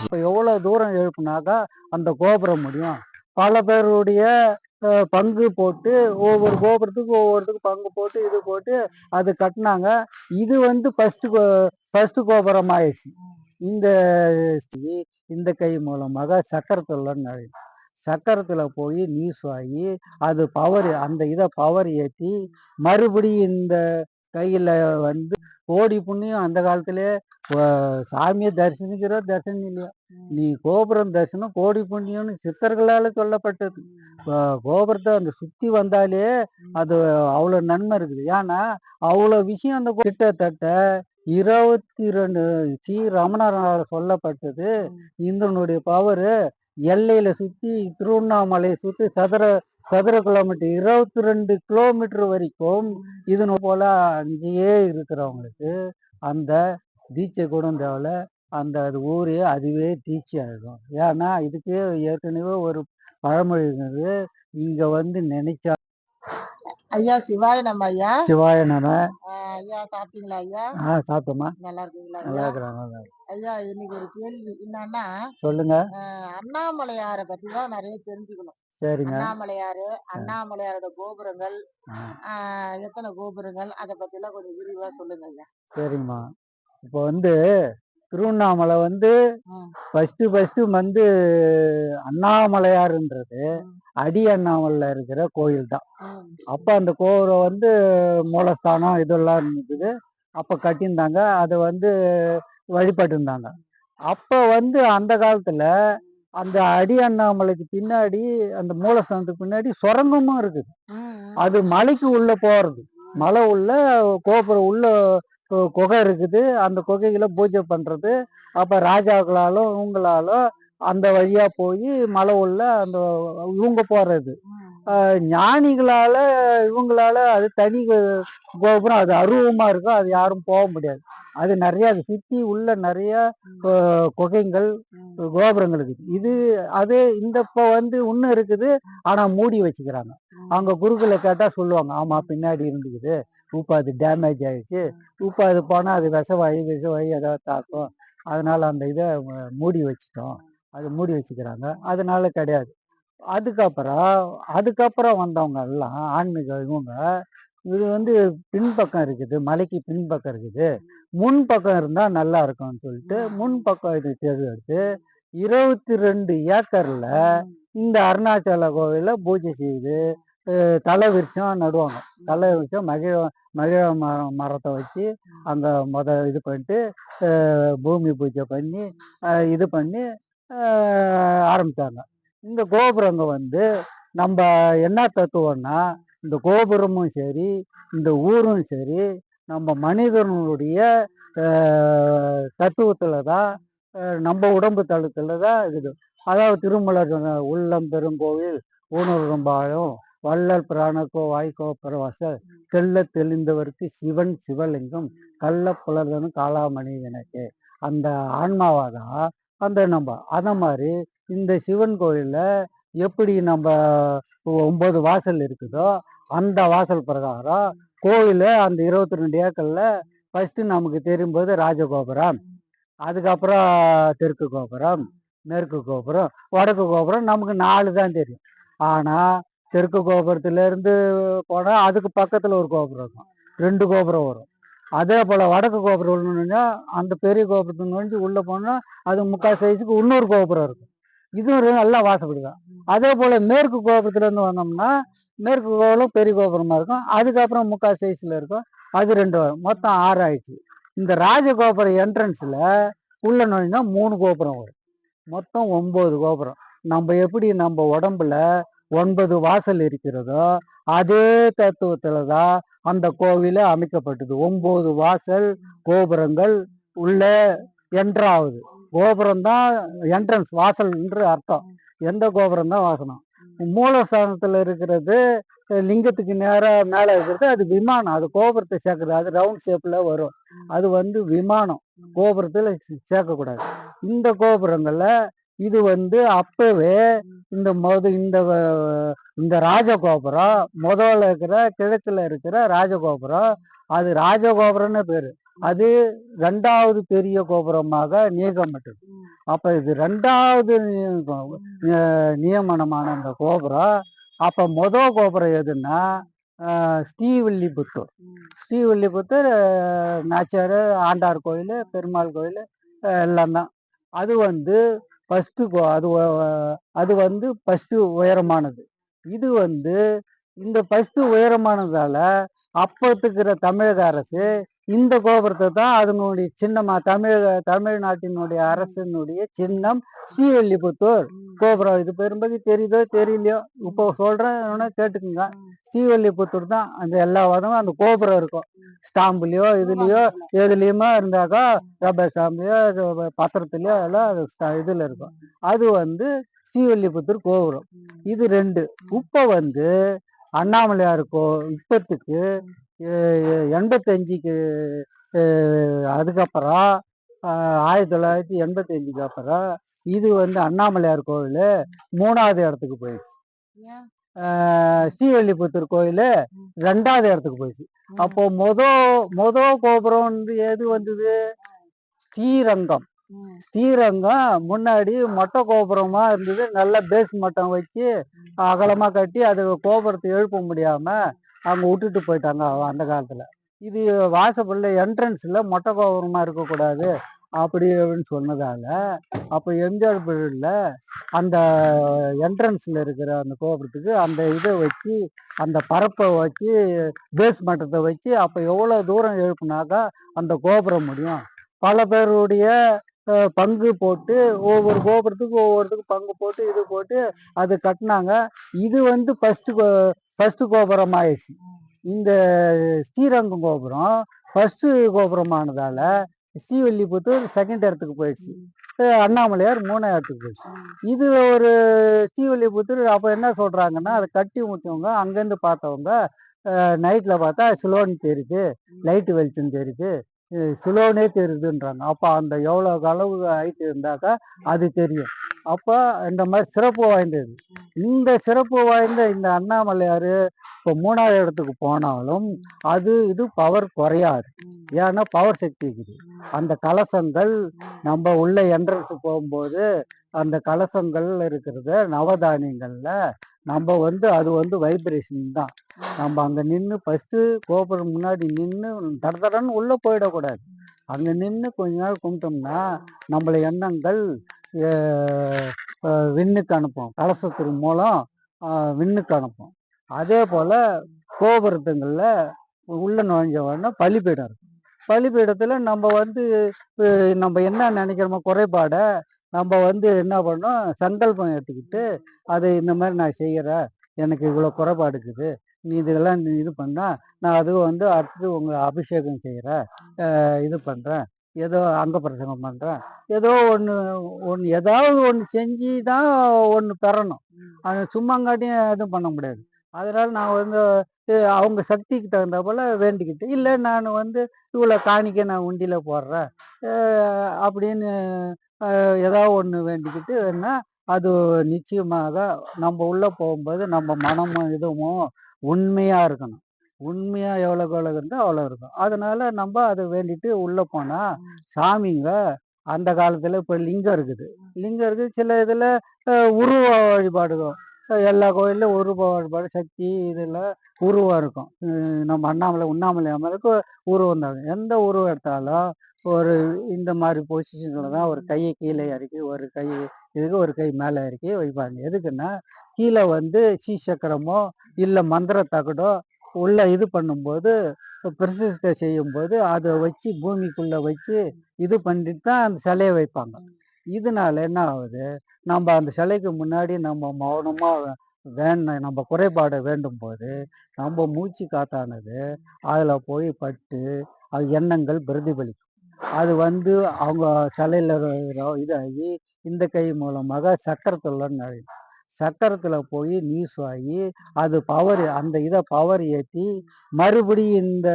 இப்ப எவ்வளவு தூரம் எழுப்புனாக்கா அந்த கோபுரம் முடியும். பல பேருடைய பங்கு போட்டு ஒவ்வொரு கோபுரத்துக்கும் ஒவ்வொருத்துக்கும் பங்கு போட்டு இது போட்டு அது கட்டினாங்க. இது வந்து ஃபர்ஸ்ட் கோபுரம் ஆயிடுச்சு. இந்த இந்த கை மூலமாக சக்கரத்துல சக்கரத்துல போய் நீஸ் ஆகி அது பவர் அந்த இதை பவர் ஏற்றி மறுபடியும் இந்த கையில வந்து கோடி புண்ணியம் அந்த காலத்திலே சாமியை தரிசனம் இல்லையா, நீ கோபுரம் தரிசனம் கோடி புண்ணியம்னு சித்தர்களால சொல்லப்பட்டது. கோபுரத்தை அந்த சுத்தி வந்தாலே அது அவ்வளவு நன்மை இருக்குது. ஏன்னா அவ்வளவு விஷயம் அந்த கிட்டத்தட்ட 22 ரமணரால் சொல்லப்பட்டது. இந்திரனுடைய பவரு எல்லையில சுத்தி திருவண்ணாமலையை சுத்தி சதுர சதுர கிலோமீட்டர் 22 கிலோமீட்டர் வரைக்கும் இது போல அங்கேயே இருக்கிறவங்களுக்கு அந்த தீட்சை கூட தேவையில்ல. அந்த அது ஊரே அதுவே தீட்சை ஆகிடும். ஏன்னா இதுக்கே ஏற்கனவே ஒரு பழமொழி இருந்தது, இங்க வந்து நினைச்சா. ஐயா சிவாய நம்ம ஐயா. சிவாய நம்ம ஐயா சாப்பிட்டீங்களா ஐயா? சாப்பிட்டோமா. நல்லா இருக்கீங்களா? நல்லா இருக்கிறாங்க. ஐயா இன்னைக்கு ஒரு கேள்வி என்னன்னா, சொல்லுங்க. அண்ணாமலையாரை பத்தி தான் நிறைய தெரிஞ்சுக்கணும். சரிங்க. அண்ணாமலையாரோட கோபுரங்கள் எத்தனை கோபுரங்கள் அதை பத்தி எல்லாம் கொஞ்சம் விரிவா சொல்லுங்க ஐயா. சரிங்கம்மா. இப்போ வந்து திருவண்ணாமலை வந்து ஃபர்ஸ்ட் வந்து அண்ணாமலையாருன்றது அடி அண்ணாமலையில் இருக்கிற கோயில் தான். அப்போ அந்த கோவிலை வந்து மூலஸ்தானம் இதெல்லாம் இருந்தது. அப்போ கட்டியிருந்தாங்க, அதை வந்து வழிபட்டு இருந்தாங்க. அப்போ வந்து அந்த காலத்தில் அந்த அடி அண்ணாமலைக்கு பின்னாடி அந்த மூலஸ்தானத்துக்கு பின்னாடி சுரங்கமும் இருக்குது. அது மலைக்கு உள்ள போறது, மலை உள்ள கோபுரம் உள்ள குகை இருக்குது. அந்த குகைகளை பூஜை பண்றது. அப்ப ராஜாக்களாலும் இவங்களாலும் அந்த வழியா போய் மலை உள்ள அந்த இவங்க போறது. ஞானிகளால இவங்களால அது தனி கோபுரம், அது அருவமா இருக்கும், அது யாரும் போக முடியாது. அது நிறைய அது சுத்தி உள்ள நிறைய குகைகள் கோபுரங்கள் இருக்குது. இது அது இந்த இப்போ வந்து இன்னும் இருக்குது, ஆனா மூடி வச்சுக்கிறாங்க. அவங்க குருக்களை கேட்டா சொல்லுவாங்க, ஆமா பின்னாடி இருந்துக்குது, இப்போ அது டேமேஜ் ஆயிடுச்சு, இப்போ அது போனா அது விஷவாயு ஏதாவது தாக்கும், அதனால அந்த இதை மூடி வச்சுட்டோம், அது மூடி வச்சுக்கிறாங்க. அதனால கிடையாது. அதுக்கப்புறம் வந்தவங்க எல்லாம் ஆன்மீக இவங்க இது வந்து பின்பக்கம் இருக்குது, மலைக்கு பின்பக்கம் இருக்குது, முன்பக்கம் இருந்தா நல்லா இருக்கும்னு சொல்லிட்டு முன்பக்கம் இது தேர்ந்தெடுத்து 22 ஏக்கர்ல இந்த அருணாச்சல கோவில பூஜை செய்து தலை விருட்சம் நடுவாங்க. தலை விருட்சம் மகிழ மரத்தை வச்சு அங்கே இது பண்ணிட்டு பூமி பூஜை பண்ணி இது பண்ணி ஆரம்பித்தாங்க. இந்த கோபுரங்க வந்து நம்ம என்ன தத்துவம்னா, இந்த கோபுரமும் சரி இந்த ஊரும் சரி நம்ம மனிதனுடைய தத்துவத்தில் தான், நம்ம உடம்பு தளத்தில் தான் இருக்குது. அதாவது திருமலர் உள்ளம் பெருங்கோவில் ஊனூரம்பாயும் வள்ளல் பிராணக்கோ வாய்க்கோ பிரவாச தெல்ல தெளிந்தவருக்கு சிவன் சிவலிங்கம் கள்ள புலர்தனும் காளாமணி எனக்கு. அந்த ஆன்மாவாதான் அந்த நம்ம அந்த மாதிரி இந்த சிவன் கோயில்ல எப்படி நம்ம 9 வாசல் இருக்குதோ அந்த வாசல் பிரகாரம் கோயில அந்த 22 ஏக்கர்ல ஃபர்ஸ்ட் நமக்கு தெரியும்போது ராஜகோபுரம், அதுக்கப்புறம் தெற்கு கோபுரம், மேற்கு கோபுரம், வடக்கு கோபுரம், நமக்கு 4 தான் தெரியும். ஆனா தெற்கு கோபுரத்துல இருந்து போனா அதுக்கு பக்கத்துல ஒரு கோபுரம் இருக்கும், 2 கோபுரம் வரும். அதே போல வடக்கு கோபுரம் அந்த பெரிய கோபுரத்துக்கு நுழைஞ்சு உள்ள போனா அது 3/4 சைஸுக்கு இன்னொரு கோபுரம் இருக்கும். இதுவும் நல்லா வாசப்படுதான். அதே போல மேற்கு கோபுரத்துல இருந்து வந்தோம்னா மேற்கு கோபுரம் பெரிய கோபுரமா இருக்கும், அதுக்கப்புறம் 3/4 சைஸ்ல இருக்கும், அது 2 வரும், மொத்தம் 6 ஆயிடுச்சு. இந்த ராஜகோபுரம் என்ட்ரன்ஸ்ல உள்ள நுழைஞ்சா 3 கோபுரம் வரும், மொத்தம் 9 கோபுரம். நம்ம எப்படி நம்ம உடம்புல 9 வாசல் இருக்கிறதோ அதே தத்துவத்துலதான் அந்த கோவில அமைக்கப்பட்டது. 9 வாசல் கோபுரங்கள் உள்ள என்ட்ராகுது. கோபுரம் தான் என்ட்ரன்ஸ், வாசல் என்று அர்த்தம். எந்த கோபுரம் தான் வாசனம். மூலஸ்தானத்துல இருக்கிறது லிங்கத்துக்கு நேராக மேலே இருக்கிறது அது விமானம், அது கோபுரத்தை சேர்க்குறது, அது ரவுண்ட் ஷேப்ல வரும், அது வந்து விமானம், கோபுரத்தில் சேர்க்கக்கூடாது. இந்த கோபுரங்கள்ல இது வந்து அப்பவே இந்த ராஜகோபுரம் முதல்ல இருக்கிற கிழக்குல இருக்கிற ராஜகோபுரம், அது ராஜகோபுரம்னு பேரு. அது 2வது பெரிய கோபுரமாக நியமிக்கப்பட்டது. அப்ப இது 2வது நியமனமான அந்த கோபுரம். அப்ப கோபுரம் எதுன்னா ஸ்ரீவில்லிபுத்தூர். ஸ்ரீவில்லிபுத்தூர் நாச்சியார் ஆண்டார் கோயில், பெருமாள் கோயில் எல்லாம் தான். அது வந்து ஃபர்ஸ்ட் அது வந்து ஃபர்ஸ்ட் உயரமானது. இது வந்து இந்த ஃபர்ஸ்ட் உயரமானதால அப்பத்துக்கிற தமிழக அரசு இந்த கோபுரத்தை தான் அதனுடைய சின்னமா தமிழ்நாட்டினுடைய அரசினுடைய சின்னம் ஸ்ரீவில்லிபுத்தூர் கோபுரம். இது பெரும்பதி தெரியுதோ தெரியலையோ, இப்போ சொல்றேன் கேட்டுக்குங்க. ஸ்ரீவில்லிபுத்தூர் தான் அந்த எல்லா வதமும் அந்த கோபுரம் இருக்கும். ஸ்டாம்புலயோ இதுலயோ எதுலயுமா இருந்தாக்கா ரப்பர் ஸ்டாம்ப்லயோ பத்திரத்துலயோ எல்லாம் இதுல இருக்கும். அது வந்து ஸ்ரீவில்லிபுத்தூர் கோபுரம். இது 2. இப்ப வந்து அண்ணாமலையார் இப்பத்துக்கு 85க்கு அதுக்கப்புறம் 1985க்கு அப்புறம் இது வந்து அண்ணாமலையார் கோவில் 3வது இடத்துக்கு போயிடுச்சு. ஸ்ரீவில்லிபுத்தூர் கோயில் 2வது இடத்துக்கு போயிடுச்சு. அப்போ மொத கோபுரம் வந்து எது வந்தது? ஸ்ரீரங்கம். ஸ்ரீரங்கம் முன்னாடி மொட்டை கோபுரமா இருந்தது. நல்ல பேஸ் மட்டம் வச்சு அகலமா கட்டி அது கோபுரத்தை எழுப்ப முடியாம அவங்க விட்டுட்டு போயிட்டாங்க அந்த காலத்துல. இது வாசப்பள்ள என்ட்ரன்ஸ்ல மொட்டை கோபுரமா இருக்கக்கூடாது அப்படின்னு சொன்னதால அப்ப எம்ஜிஆர் பீரியட்ல அந்த என்ட்ரன்ஸ்ல இருக்கிற அந்த கோபுரத்துக்கு அந்த இதை வச்சு அந்த பரப்பை வச்சு பேஸ் மட்டத்தை வச்சு அப்ப எவ்வளவு தூரம் எழுப்புனாக்கா அந்த கோபுரம் முடியும். பல பேருடைய பங்கு போட்டு ஒவ்வொரு கோபுரத்துக்கும் ஒவ்வொருத்துக்கும் பங்கு போட்டு இது போட்டு அது கட்டினாங்க. இது வந்து ஃபர்ஸ்ட் கோபுரம் ஆயிடுச்சு. இந்த ஸ்ரீரங்கம் கோபுரம் ஃபர்ஸ்ட் கோபுரமானதால ஸ்ரீவில்லிபுத்தூர் 2nd இடத்துக்கு போயிடுச்சு. அண்ணாமலையார் 3வது இடத்துக்கு போயிடுச்சு. இது ஒரு ஸ்ரீவில்லிபுத்தூர் அப்ப என்ன சொல்றாங்கன்னா, அதை கட்டி முடிச்சவங்க அங்கேருந்து பார்த்தவங்க நைட்ல பார்த்தா சிலோன் தெரியுது, லைட்டு வெளிச்சம் தெரியுது, சிலோனே தெரியுதுன்றாங்க. அப்ப அந்த எவ்வளவு அளவு ஹைட் இருந்தாக்கா அது தெரியும். அப்ப இந்த மாதிரி சிறப்பு வாய்ந்தது. இந்த சிறப்பு வாய்ந்த இந்த அண்ணாமலையார் இப்போ 3வது இடத்துக்கு போனாலும் இது பவர் குறையாது. ஏன்னா பவர் சக்தி இருக்குது. அந்த கலசங்கள் நம்ம உள்ள என்ட்ரன்ஸ் போகும்போது அந்த கலசங்கள் இருக்கிறது நவதானியங்கள்ல நம்ம வந்து அது வந்து வைப்ரேஷன் தான். நம்ம அங்க நின்று ஃபர்ஸ்ட் கோபுரம் முன்னாடி நின்று தடன்னு உள்ள போயிடக்கூடாது. அங்க நின்று கொஞ்ச நாள் கும்பிட்டோம்னா நம்மள எண்ணங்கள் விண்ணுக்கு அனுப்பும். கலசத்தின் மூலம் விண்ணுக்கு அனுப்பும். அதே போல கோபுரத்துங்கள்ல உள்ள நுழைஞ்ச உடனே பலிபீடம் இருக்கும். பலிபீடத்துல நம்ம வந்து நம்ம என்ன நினைக்கிறோமோ குறைபாட நம்ம வந்து என்ன பண்ணோம், சங்கல்பம் எடுத்துக்கிட்டு அதை இந்த மாதிரி நான் செய்யறேன், எனக்கு இவ்வளவு குறைபாடு இருக்குது, நீ இதெல்லாம் இது பண்ணா நான் அது வந்து அடுத்து உங்க அபிஷேகம் செய்யறேன், இது பண்றேன், ஏதோ அங்க பிரசங்கம் பண்றேன், ஏதோ ஒன்று ஏதாவது ஒன்று செஞ்சு தான் ஒன்று பெறணும். அது சும்மாங்காட்டியும் எதுவும் பண்ண முடியாது. அதனால நான் வந்து அவங்க சக்திக்கு தகுந்த போல வேண்டிக்கிட்டு, இல்லை நான் வந்து இவ்வளோ காணிக்கை நான் உண்டியில போடுறேன் அப்படின்னு ஏதாவது ஒன்று வேண்டிக்கிட்டு வேணா அது நிச்சயமாக நம்ம உள்ள போகும்போது நம்ம மனமும் இதுவும் உண்மையா இருக்கணும். உண்மையா எவ்வளோக்கு எவ்வளோ இருந்தால் அவ்வளோ இருக்கும். அதனால நம்ம அதை வேண்டிட்டு உள்ள போனா சாமிங்க அந்த காலத்துல இப்போ லிங்கம் இருக்குது. லிங்கம் இருக்குது. சில இதுல உருவ வழிபாடுகள் எல்லா கோயில்லையும் உருவ வழிபாடு சக்தி இதில் உருவம் இருக்கும். நம்ம உண்ணாமலை அம்மனுக்கு உருவம் தான். எந்த உருவம் எடுத்தாலும் ஒரு இந்த மாதிரி பொசிஷன்ல தான் ஒரு கையை கீழே இறக்கி ஒரு கை இதுக்கு ஒரு கை மேலே இறக்கி வைப்பாங்க. எதுக்குன்னா கீழே வந்து சக்கரமோ இல்லை மந்திர தகடோ உள்ள இது பண்ணும்போது பிரதிஷ்டை செய்யும்போது அதை வச்சு பூமிக்குள்ள வச்சு இது பண்ணிட்டு தான் அந்த சிலையை வைப்பாங்க. இதனால என்ன ஆகுது, நம்ம அந்த சிலைக்கு முன்னாடி நம்ம மௌனமா நம்ம குறைபாடை வேண்டும் போது நம்ம மூச்சு காத்தானது அதுல போய் பட்டு அது எண்ணங்கள் பிரதிபலிக்கும். அது வந்து அவங்க சிலையில இதாகி இந்த கை மூலமாக சக்கரத்துல நுழையும். சக்கரத்துல போய் நியூஸ் ஆகி அது பவர் அந்த இதை பவர் ஏற்றி மறுபடியும் இந்த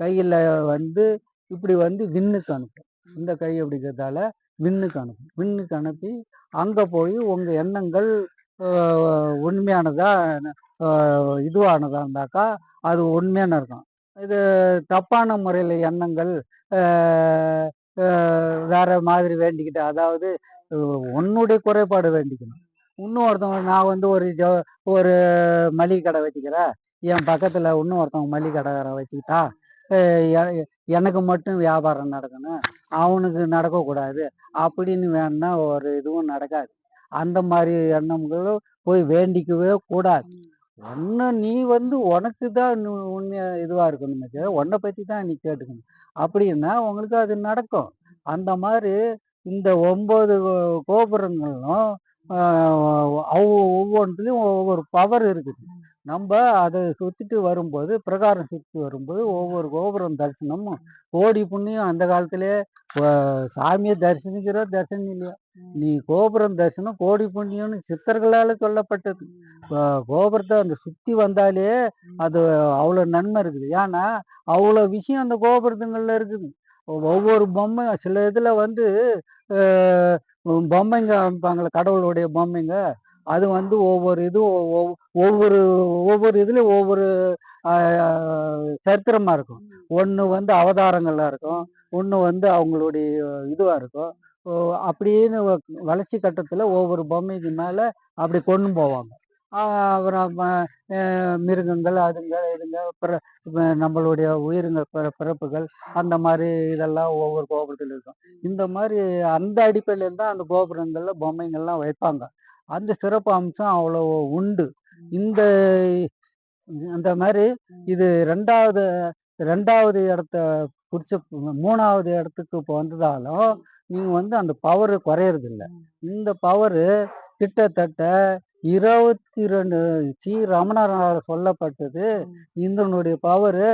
கையில வந்து இப்படி வந்து விண்ணுக்கு அனுப்பும். இந்த கை அப்படிங்கிறதால விண்ணுக்கு அனுப்பி அங்க போய் உங்க எண்ணங்கள் உண்மையானதா இதுவானதா இருந்தாக்கா அது உண்மையான இருக்கும். இது தப்பான முறையில் எண்ணங்கள் வேற மாதிரி வேண்டிக்கிட்டு, அதாவது உன்னுடைய குறைபாடு வேண்டிக்கணும். இன்னொருத்தவங்க நான் வந்து ஒரு மளிகை கடை வச்சுக்கிறேன், என் பக்கத்துல இன்னொருத்தவங்க மளிகை கடைக்கார வச்சுக்கிட்டா எனக்கு மட்டும் வியாபாரம் நடக்கணும், அவனுக்கு நடக்கக்கூடாது அப்படின்னு வேணும்னா ஒரு இதுவும் நடக்காது. அந்த மாதிரி எண்ணங்களும் போய் வேண்டிக்கவே கூடாது. ஒன்று நீ வந்து உனக்கு தான் உண்மையா இதுவா இருக்கணுமே, உன்னை பற்றி தான் நீ கேட்டுக்கணும். அப்படின்னா உங்களுக்கு அது நடக்கும். அந்த மாதிரி இந்த 9 கோபுரங்களும் ஒவ்வொன்றுலையும் ஒவ்வொரு பவர் இருக்குது. நம்ம அதை சுத்திட்டு வரும்போது, பிரகாரம் சுற்றி வரும்போது ஒவ்வொரு கோபுரம் தரிசனமும் கோடி புண்ணியம். அந்த காலத்திலே சாமியை தரிசனிக்கிறோ தரிசனம் இல்லையா, நீ கோபுரம் தரிசனம் கோடி புண்ணியம்னு சித்தர்களால சொல்லப்பட்டது. கோபுரத்தை அந்த சுத்தி வந்தாலே அது அவ்வளோ நன்மை இருக்குது. ஏன்னா அவ்வளோ விஷயம் அந்த கோபுரத்துங்கள்ல இருக்குது. ஒவ்வொரு பொம்மை சில இதுல வந்து பொம்மைங்க அமைப்பாங்களே, கடவுளுடைய பொம்மைங்க, அது வந்து ஒவ்வொரு இதுவும் ஒவ்வொரு ஒவ்வொரு இதுலயும் ஒவ்வொரு சரித்திரமா இருக்கும். ஒன்று வந்து அவதாரங்களா இருக்கும், ஒன்று வந்து அவங்களுடைய இதுவா இருக்கும். அப்படின்னு வளர்ச்சி கட்டத்துல ஒவ்வொரு பொம்மைக்கு மேல அப்படி கொண்டு போவாங்க. அப்புறம் மிருகங்கள், அதுங்க இதுங்க, நம்மளுடைய உயிரினங்கள் பிறப்புகள், அந்த மாதிரி இதெல்லாம் ஒவ்வொரு கோபுரத்தில் இருக்கும். இந்த மாதிரி அந்த அடிப்படையில் தான் அந்த கோபுரங்கள்ல பொம்மைங்கள்லாம் வைப்பாங்க. அந்த சிறப்பு அம்சம் அவ்வளோ உண்டு. இந்த அந்த மாதிரி இது ரெண்டாவது இடத்த பிடிச்ச 3வது இடத்துக்கு இப்போ வந்ததாலும் நீங்க வந்து அந்த பவர் குறையறது இல்லை. இந்த பவரு கிட்டத்தட்ட 22 ரமணரால் சொல்லப்பட்டது. இதனுடைய பவரு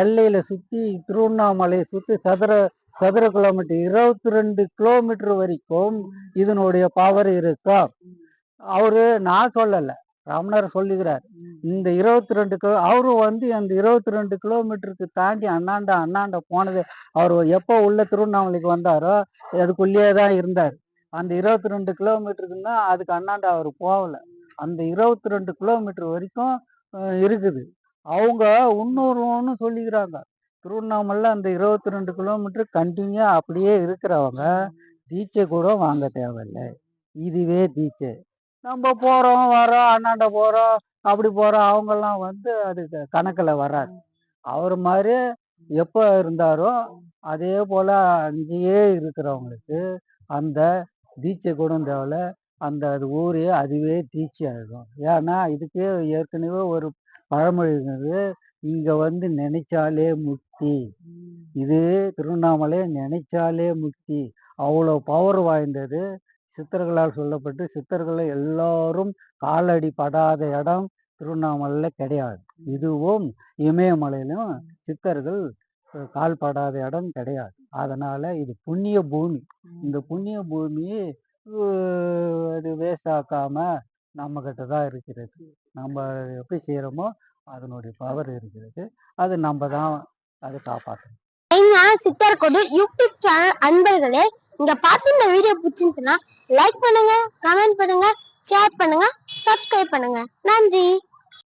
எல்லையில சுத்தி திருவண்ணாமலையை சுத்தி சதுர கிலோமீட்டர் 22 கிலோமீட்டர் வரைக்கும் இதனுடைய பவர் இருக்கும். அவரு நான் சொல்லல, ரமணர் சொல்லுகிறார். இந்த 22 அவரும் வந்து அந்த 22 கிலோமீட்டருக்கு தாண்டி அண்ணாண்ட போனது. அவர் எப்போ உள்ள திருவண்ணாமலைக்கு வந்தாரோ அதுக்குள்ளேயே தான் இருந்தார். அந்த 22 கிலோமீட்டருக்குன்னா அதுக்கு அண்ணாண்ட அவர் போகல. அந்த 22 கிலோமீட்டர் வரைக்கும் இருக்குது. அவங்க இன்னொரு சொல்லிக்கிறாங்க, திருவண்ணாமலையில் அந்த 22 கிலோமீட்டர் கண்டினியூ அப்படியே இருக்கிறவங்க தீட்சை கூட வாங்க தேவையில்லை. இதுவே தீட்சை. நம்ம போறோம் வரோம், அண்ணாண்ட போறோம் அப்படி போறோம், அவங்கெல்லாம் வந்து அது கணக்கில் வராது. அவர் மாதிரி எப்போ இருந்தாரோ அதே போல அங்கேயே இருக்கிறவங்களுக்கு அந்த தீட்சை கூட தேவையில்ல. அது ஊரே அதுவே தீட்சை ஆகிடும். ஏன்னா இதுக்கே ஏற்கனவே ஒரு பழமொழி இருந்தது, இங்க வந்து நினைச்சாலே முக்தி. இது திருவண்ணாமலை நினைச்சாலே முக்தி. அவ்வளோ பவர் வாய்ந்தது. சித்தர்களால் சொல்லப்பட்டு சித்தர்கள் எல்லாரும் காலடி படாத இடம் திருவண்ணாமலையில கிடையாது. இதுவும் இமயமலையிலும் சித்தர்கள் கால் படாத இடம் கிடையாது. அதனால இது புண்ணிய பூமி. இந்த புண்ணிய பூமி அது வேஸ்ட் ஆக்காம நம்ம கிட்ட தான் இருக்கிறது. நம்ம எப்படி செய்யறோமோ அதனுடைய பவர் இருக்கிறது. அது நம்ம தான் அதை காப்பாற்றணும். சித்தர் கோடு யூடியூப் சேனல் அன்பர்களே, இங்க பார்த்து இந்த வீடியோ பிடிச்சிருந்துச்சுன்னா லைக் பண்ணுங்க, கமெண்ட் பண்ணுங்க, ஷேர் பண்ணுங்க, சப்ஸ்கிரைப் பண்ணுங்க. நன்றி.